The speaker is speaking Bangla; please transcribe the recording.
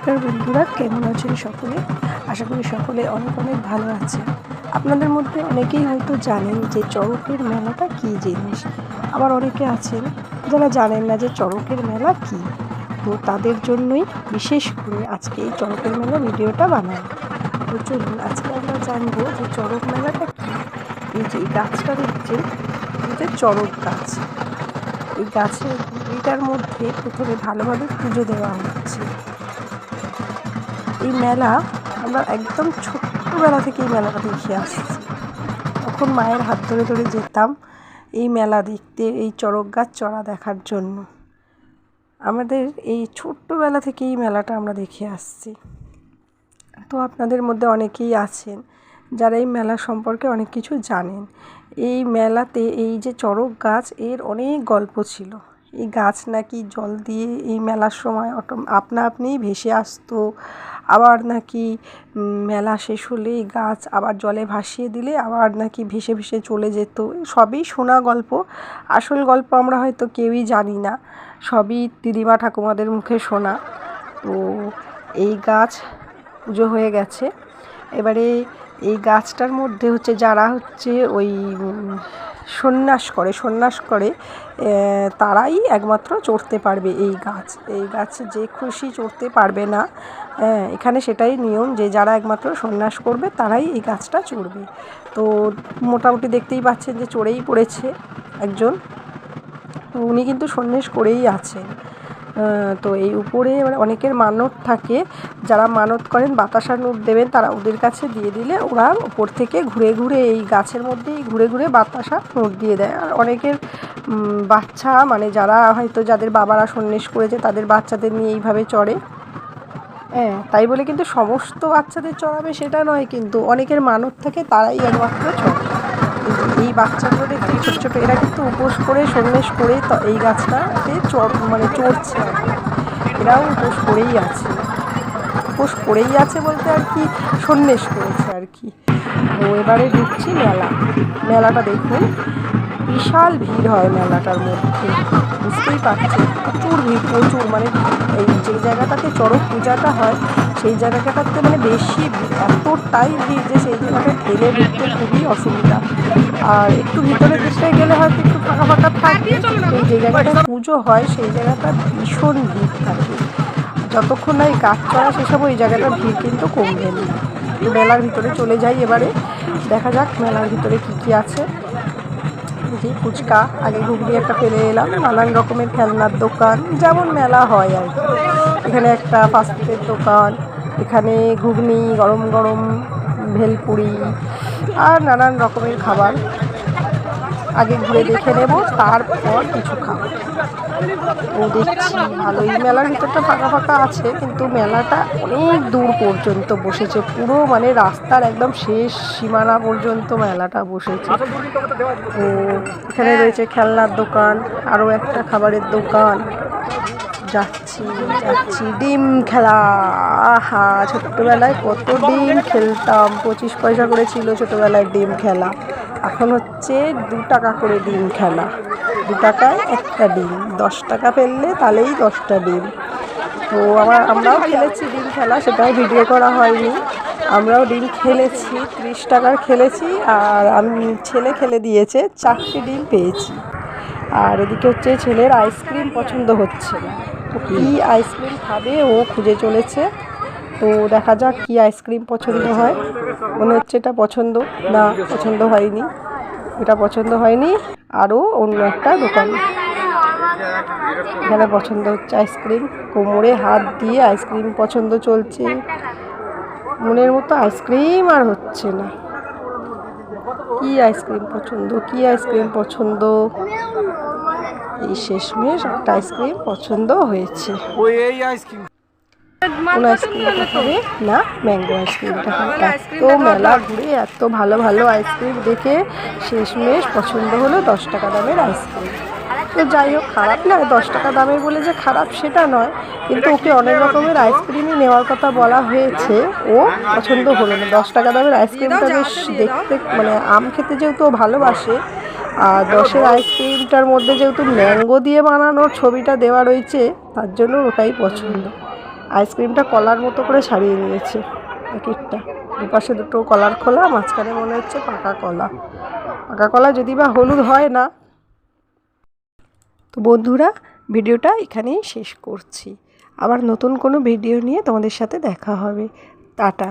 নমস্কার বন্ধুরা, কেমন আছেন সকলে? আশা করি সকলে অনেক অনেক ভালো আছে। আপনাদের মধ্যে অনেকেই হয়তো জানেন যে চড়কের মেলাটা কী জিনিস, আবার অনেকে আছেন যারা জানেন না যে চড়কের মেলা কী। তো তাদের জন্যই বিশেষ করে আজকে এই চড়কের মেলা ভিডিওটা বানানো। তো চলুন আজকে আমরা জানবো যে চড়ক মেলাটা কী। এই যে গাছটা দেখছেন, এটা চড়ক গাছ। এই গাছের এইটার মধ্যে প্রথমে ভালোভাবে পুজো দেওয়া হচ্ছে। এই মেলা আমরা একদম ছোট্টবেলা থেকে এই মেলাটা দেখে আসছি। তখন মায়ের হাত ধরে ধরে যেতাম এই মেলা দেখতে, এই চড়ক গাছ চড়া দেখার জন্য। আমাদের এই ছোট্টবেলা থেকে এই মেলাটা আমরা দেখে আসছি। তো আপনাদের মধ্যে অনেকেই আছেন যারা এই মেলা সম্পর্কে অনেক কিছু জানেন। এই মেলাতে এই যে চড়ক গাছ, এর অনেক গল্প ছিল। এই গাছ নাকি জল দিয়ে এই মেলার সময় আপনা আপনিই ভেসে আসতো, আবার নাকি মেলা শেষ হলে এই গাছ আবার জলে ভাসিয়ে দিলে আবার নাকি ভেসে ভেসে চলে যেত। সবই শোনা গল্প, আসল গল্প আমরা হয়তো কেউই জানি না, সবই দিদিমা ঠাকুমাদের মুখে শোনা। তো এই গাছ পুজো হয়ে গেছে। এবারে এই গাছটার মধ্যে হচ্ছে যারা হচ্ছে ওই সন্ন্যাস করে তারাই একমাত্র চড়তে পারবে এই গাছ। এই গাছে যে খুশি চড়তে পারবে না। এখানে সেটাই নিয়ম যে যারা একমাত্র সন্ন্যাস করবে তারাই এই গাছটা চড়বে। তো মোটামুটি দেখতেই পাচ্ছেন যে চড়েই পড়েছে একজন। তো উনি কিন্তু সন্ন্যাস করেই আছেন। তো এই উপরে মানে অনেকের মানত থাকে, যারা মানত করেন বাতাসা নোট দেবেন তারা ওদের কাছে দিয়ে দিলে ওরা উপর থেকে ঘুরে ঘুরে এই গাছের মধ্যেই ঘুরে ঘুরে বাতাসা নোট দিয়ে দেয়। আর অনেকের বাচ্চা মানে যারা হয়তো যাদের বাবারা সন্ন্যাস করেছে তাদের বাচ্চাদের নিয়ে এইভাবে চড়ে। তাই বলে কিন্তু সমস্ত বাচ্চাদের চড়াবে সেটা নয়, কিন্তু অনেকের মানত থাকে তারাই একমাত্র চড়ে। এই বাচ্চাগুলো দেখতে ছোটো ছোটো, এরা কিন্তু উপোস করে সন্ন্যাস করে তো এই গাছটাতে চড়ছে। এরাও উপোস করেই আছে বলতে আর কি, সন্ন্যাস করেছে আর কি। তো এবারে ঢুকছি মেলাটা দেখুন, বিশাল ভিড় হয় মেলাটার মধ্যে, বুঝতেই পারছেন প্রচুর মানে এই যে জায়গাটাতে চড়ক পূজাটা হয় সেই জায়গাটাতে মানে বেশি ভিড়, এতটাই ভিড় যে সেই জায়গাটা ঠেলে ঢুকতে খুবই অসুবিধা। আর একটু ভিতরের দিকটা গেলে হয়তো একটু ফাঁকা থাকে, এই যে জায়গাটা পুজো হয় সেই জায়গাটা ভীষণ ভিড় থাকে। যতক্ষণ না এই গাছ চড়া সেসব ওই জায়গাটার ভিড় কিন্তু কমবে না। মেলার ভিতরে চলে যাই, এবারে দেখা যাক মেলার ভিতরে কী আছে। যে ফুচকা, আগে ঘুগনি একটা ফেলে এলাম, নানান রকমের খেলনার দোকান যেমন মেলা হয় আর কি। এখানে একটা ফাস্টফুডের দোকান, এখানে ঘুগনি, গরম গরম ভেলপুরি আর নানান রকমের খাবার। আগে ঘুরে দেখে নেব, তারপর কিছু খাবো। ও দেখছি ভালোই মেলার ভিতরটা ফাঁকা আছে, কিন্তু মেলাটা অনেক দূর পর্যন্ত বসেছে, পুরো মানে রাস্তার একদম শেষ সীমানা পর্যন্ত মেলাটা বসেছে। ও এখানে রয়েছে খেলনার দোকান, আরও একটা খাবারের দোকান। যাচ্ছি ডিম খেলা। আহা, ছোট্টবেলায় কত ডিম খেলতাম, 25 পয়সা করে ছিল ছোটবেলায় ডিম খেলা। এখন হচ্ছে 2 টাকা করে ডিম খেলা, 2 টাকায় একটা ডিম, 10 টাকা ফেললে তাহলেই 10টা ডিম। তো আমরাও খেলেছি ডিম খেলা, সেটাও ভিডিও করা হয়নি। আমরাও ডিম খেলেছি, 30 টাকার খেলেছি, আর ছেলে খেলে দিয়েছে, 4টে ডিম পেয়েছি। আর এদিকে হচ্ছে ছেলের আইসক্রিম পছন্দ হচ্ছে না, তো কী আইসক্রিম খাবে ও খুঁজে চলেছে। তো দেখা যাক কী আইসক্রিম পছন্দ হয়। মনে হচ্ছে এটা পছন্দ হয়নি, এটা পছন্দ হয়নি। আরও অন্য একটা দোকান, এখানে পছন্দ হচ্ছে আইসক্রিম, কোমরে হাত দিয়ে আইসক্রিম পছন্দ চলছে। মনের মতো আইসক্রিম আর হচ্ছে না। কি আইসক্রিম পছন্দ, এই শেষমেশ একটা আইসক্রিম পছন্দ হয়েছে। কোন আইসক্রিমটা খাবে না, ম্যাঙ্গো আইসক্রিমটা খাবে। এত মেলা ঘুরে এত ভালো ভালো আইসক্রিম দেখে শেষমেশ পছন্দ হলো 10 টাকা দামের আইসক্রিম। তো যাই হোক, খারাপ নয়, 10 টাকা দামের বলে যে খারাপ সেটা নয়, কিন্তু ওকে অনেক রকমের আইসক্রিমই নেওয়ার কথা বলা হয়েছে, ও পছন্দ হলো না। 10 টাকা দামের আইসক্রিমটা বেশ দেখতে, মানে আম খেতে যেহেতু ও ভালোবাসে, আর 10-এর আইসক্রিমটার মধ্যে যেহেতু ম্যাঙ্গো দিয়ে বানানোর ছবিটা দেওয়া রয়েছে, তার জন্য ওটাই পছন্দ। আইসক্রিমটা কলার মতো করে সারিয়ে নিয়েছে এক একটা, দুপাশে দুটো কলার খোলা, মাঝখানে মনে হচ্ছে পাকা কলা। পাকা কলা যদি বা হলুদ হয় না। তো বন্ধুরা, ভিডিওটা এখানেই শেষ করছি। আবার নতুন কোনো ভিডিও নিয়ে তোমাদের সাথে দেখা হবে। টাটা।